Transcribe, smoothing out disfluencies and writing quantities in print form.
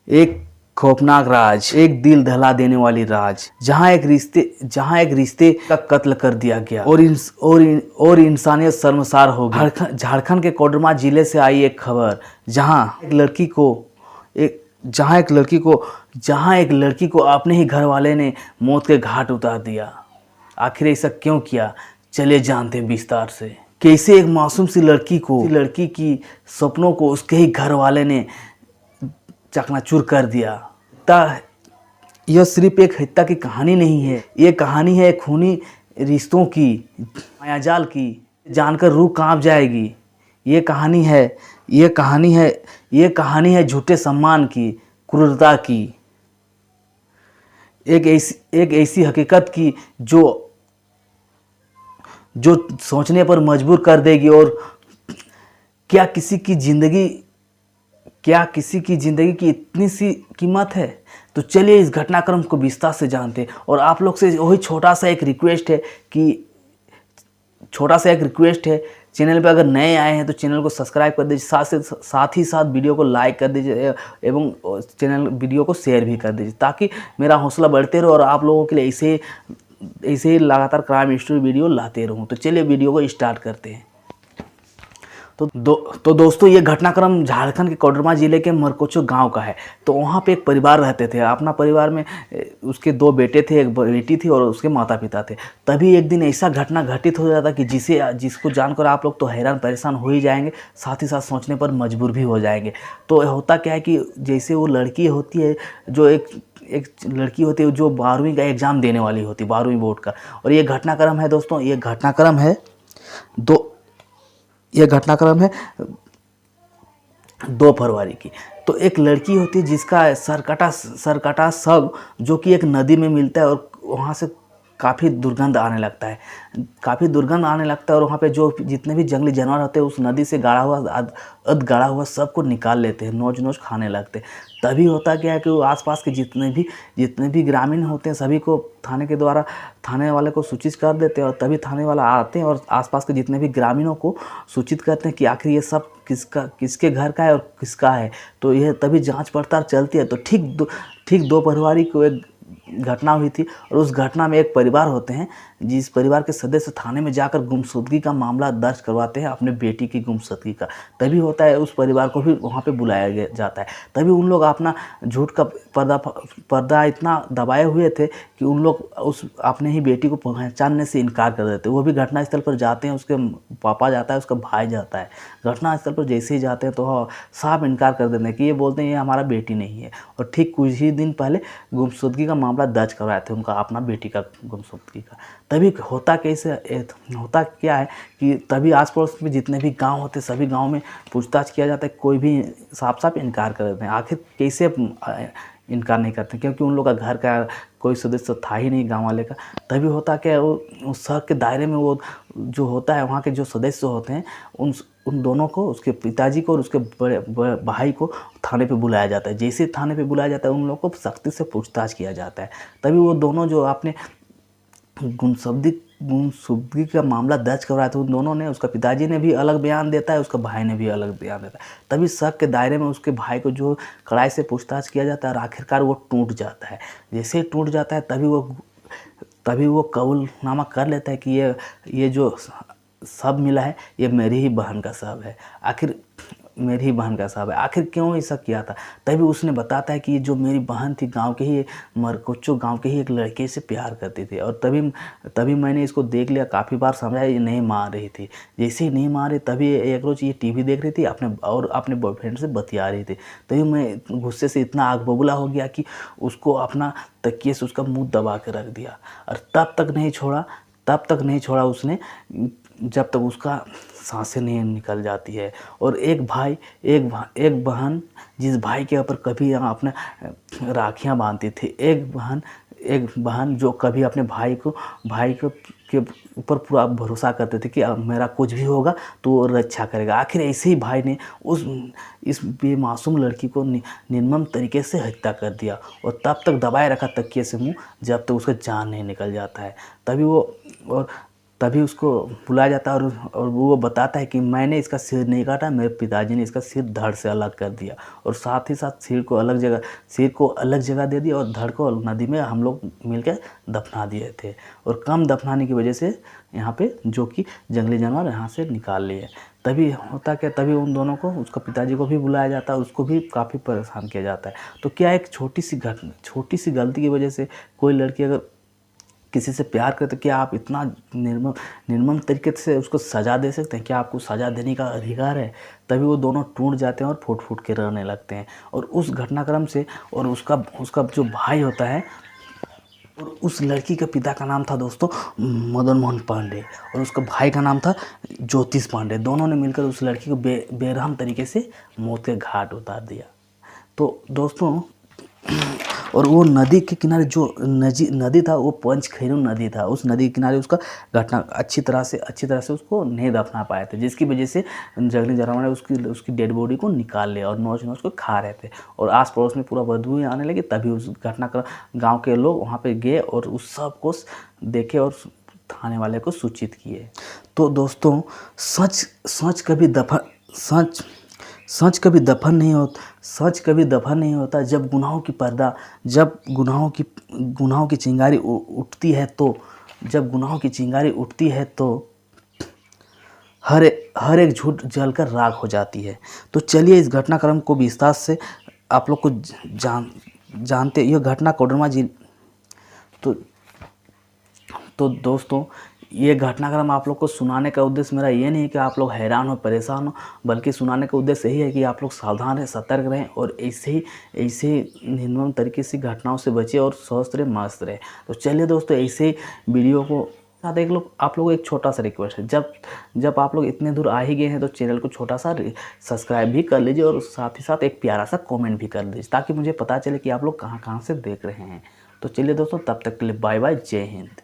एक खौफनाक राज, एक दिल दहला देने वाली राज, जहां एक रिश्ते का कत्ल कर दिया गया और इंसानियत शर्मसार हो गई। झारखंड के कोडरमा जिले से आई एक खबर, जहां एक लड़की को अपने ही घर वाले ने मौत के घाट उतार दिया। आखिर ऐसा क्यों किया, चलिए जानते हैं विस्तार से। कैसे एक मासूम सी लड़की की सपनों को उसके ही घर वाले ने चकनाचूर कर दिया। यह सिर्फ एक हत्या की कहानी नहीं है, ये कहानी है खूनी रिश्तों की, मायाजाल की। जानकर रूह कांप जाएगी। ये कहानी है झूठे सम्मान की, क्रूरता की, एक ऐसी हकीकत की जो सोचने पर मजबूर कर देगी। और क्या किसी की जिंदगी की इतनी सी कीमत है? तो चलिए इस घटनाक्रम को विस्तार से जानते हैं। और आप लोग से वही छोटा सा एक रिक्वेस्ट है, चैनल पे अगर नए आए हैं तो चैनल को सब्सक्राइब कर दीजिए, साथ ही साथ वीडियो को लाइक कर दीजिए एवं वीडियो को शेयर भी कर दीजिए, ताकि मेरा हौसला बढ़ते रहे और आप लोगों के लिए ऐसे ही लगातार क्राइम स्टोरी वीडियो लाते रहूँ। तो चलिए वीडियो को स्टार्ट करते हैं। तो दोस्तों, ये घटनाक्रम झारखंड के कोडरमा जिले के मरकोचो गांव का है। तो वहाँ पे एक परिवार रहते थे। अपना परिवार में उसके 2 बेटे थे, एक बेटी थी और उसके माता पिता थे। तभी एक दिन ऐसा घटना घटित हो जाता कि जिसको जानकर आप लोग तो हैरान परेशान हो ही जाएंगे, साथ ही साथ सोचने पर मजबूर भी हो जाएंगे। तो होता क्या है कि जैसे वो लड़की होती है, जो एक लड़की होती है जो 12वीं का एग्ज़ाम देने वाली होती है, 12वीं बोर्ड का। और ये घटनाक्रम है दोस्तों, ये घटनाक्रम है 2 फरवरी की। तो एक लड़की होती है जिसका सरकटा शव जो कि एक नदी में मिलता है और वहाँ से काफ़ी दुर्गंध आने लगता है और वहाँ पे जो जितने भी जंगली जानवर होते हैं उस नदी से गाड़ा हुआ सबको निकाल लेते हैं, नोच खाने लगते हैं। तभी होता क्या है कि वो आसपास के जितने भी ग्रामीण होते हैं सभी को थाने वाले को सूचित कर देते हैं। और तभी थाने वाला आते हैं और आसपास के जितने भी ग्रामीणों को सूचित करते हैं कि आखिर ये सब किसके घर का है और किसका है। तो यह तभी जांच पड़ताल चलती है। तो ठीक 2 फरवरी को एक घटना हुई थी और उस घटना में एक परिवार होते हैं, जिस परिवार के सदस्य थाने में जाकर गुमशुदगी का मामला दर्ज करवाते हैं अपने बेटी की गुमशुदगी का। तभी होता है उस परिवार को भी वहाँ पे बुलाया जाता है। तभी उन लोग अपना झूठ का पर्दा इतना दबाए हुए थे कि उन लोग उस अपने ही बेटी को पहचानने से इनकार कर देते। वो भी घटनास्थल पर जाते हैं, उसके पापा जाता है, उसका भाई जाता है। घटनास्थल पर जैसे ही जाते हैं तो साफ इनकार कर देते हैं कि ये बोलते हैं ये हमारा बेटी नहीं है। और ठीक कुछ ही दिन पहले गुमशुदगी का मामला दर्ज करवाए थे उनका अपना बेटी का गुमशुदगी का। तभी होता क्या है कि तभी आस पड़ोस में जितने भी गांव होते सभी गांव में पूछताछ किया जाता है, कोई भी साफ इनकार कर देते हैं। आखिर कैसे इनकार नहीं करते, क्योंकि उन लोग का घर का कोई सदस्य था ही नहीं गांव वाले का। तभी होता क्या है, उस शहर के दायरे में वो जो होता है वहाँ के जो सदस्य होते हैं उन दोनों को, उसके पिताजी को और उसके बड़े भाई को थाने पे बुलाया जाता है। जैसे थाने पे बुलाया जाता है उन लोगों को सख्ती से पूछताछ किया जाता है। तभी वो दोनों जो आपने गुमशुदगी का मामला दर्ज करवाया था उन दोनों ने, उसका पिताजी ने भी अलग बयान देता है, उसका भाई ने भी अलग बयान देता है। तभी शक के दायरे में उसके भाई को जो कड़ाई से पूछताछ किया जाता है और आखिरकार वो टूट जाता है। जैसे ही टूट जाता है तभी वो कबूलनामा कर लेता है कि ये जो शव मिला है ये मेरी ही बहन का शव है। आखिर क्यों ऐसा किया था? तभी उसने बताता है कि जो मेरी बहन थी मरकोचो गांव के ही एक लड़के से प्यार करती थी। और तभी मैंने इसको देख लिया, काफ़ी बार समझाया, ये नहीं मान रही थी। जैसे ही नहीं मान रही तभी एक रोज़ ये टीवी देख रही थी अपने बॉयफ्रेंड से बतिया रही थी। तभी मैं गुस्से से इतना आग बबूला हो गया कि उसको अपना तकिए से उसका मुँह दबा के रख दिया। और तब तक नहीं छोड़ा उसने जब तक उसका सांसें नहीं निकल जाती है। और एक बहन जिस भाई के ऊपर कभी अपने राखियां बांधती थी, एक बहन जो कभी अपने भाई के ऊपर पूरा भरोसा करते थे कि अब मेरा कुछ भी होगा तो वो रक्षा करेगा। आखिर ऐसे ही भाई ने इस बेमासूम लड़की को निर्मम तरीके से हत्या कर दिया और तब तक दबाए रखा तकिए से मुँह जब तक उसका जान नहीं निकल जाता है। तभी वो तभी उसको बुलाया जाता है और वो बताता है कि मैंने इसका सिर नहीं काटा, मेरे पिताजी ने इसका सिर धड़ से अलग कर दिया, और साथ ही साथ सिर को अलग जगह दे दिया और धड़ को नदी में हम लोग मिलकर दफना दिए थे। और कम दफनाने की वजह से यहाँ पे जो कि जंगली जानवर यहाँ से निकाल लिए। तभी होता क्या, तभी उन दोनों को, उसका पिताजी को भी बुलाया जाता है, उसको भी काफ़ी परेशान किया जाता है। तो क्या एक छोटी सी गलती की वजह से कोई लड़की अगर किसी से प्यार करे तो क्या आप इतना निर्मम तरीके से उसको सज़ा दे सकते हैं? क्या आपको सज़ा देने का अधिकार है? तभी वो दोनों टूट जाते हैं और फूट फूट के रहने लगते हैं। और उस घटनाक्रम से, और उसका जो भाई होता है, और उस लड़की के पिता का नाम था दोस्तों मदन मोहन पांडे, और उसका भाई का नाम था ज्योतिष पांडे। दोनों ने मिलकर उस लड़की को बेरहम तरीके से मौत के घाट उतार दिया। तो दोस्तों, और वो नदी के किनारे जो नदी था वो पंचखेरू नदी था। उस नदी के किनारे उसका घटना अच्छी तरह से उसको नहीं दफना पाए थे, जिसकी वजह से जंगली जानवर ने उसकी डेड बॉडी को निकाल लिया और नौच उसको खा रहे थे, और आस पड़ोस में पूरा बदबू आने लगी। तभी उस घटना का गाँव के लोग वहाँ पर गए और उस सब को देखे और थाने वाले को सूचित किए। तो दोस्तों, सच कभी दफन नहीं होता। जब गुनाहों की चिंगारी उठती है तो हर एक झूठ जलकर राख हो जाती है। तो चलिए इस घटनाक्रम को विस्तार से आप लोग को जानते। यह घटना कोडरमा जिले। तो दोस्तों, ये घटनाक्रम आप लोग को सुनाने का उद्देश्य मेरा ये नहीं है कि आप लोग हैरान हो, परेशान हो, बल्कि सुनाने का उद्देश्य यही है कि आप लोग सावधान रहें, सतर्क रहें, और ऐसे ही निर्मम तरीके से घटनाओं से बचे और स्वस्थ रहे, मस्त रहे। तो चलिए दोस्तों, ऐसे ही वीडियो को साथ आप लोग एक छोटा सा रिक्वेस्ट है, जब आप लोग इतने दूर आ ही गए हैं तो चैनल को छोटा सा सब्सक्राइब भी कर लीजिए, और साथ ही साथ एक प्यारा सा कमेंट भी कर लीजिए, ताकि मुझे पता चले कि आप लोग कहाँ से देख रहे हैं। तो चलिए दोस्तों, तब तक के लिए बाय बाय, जय हिंद।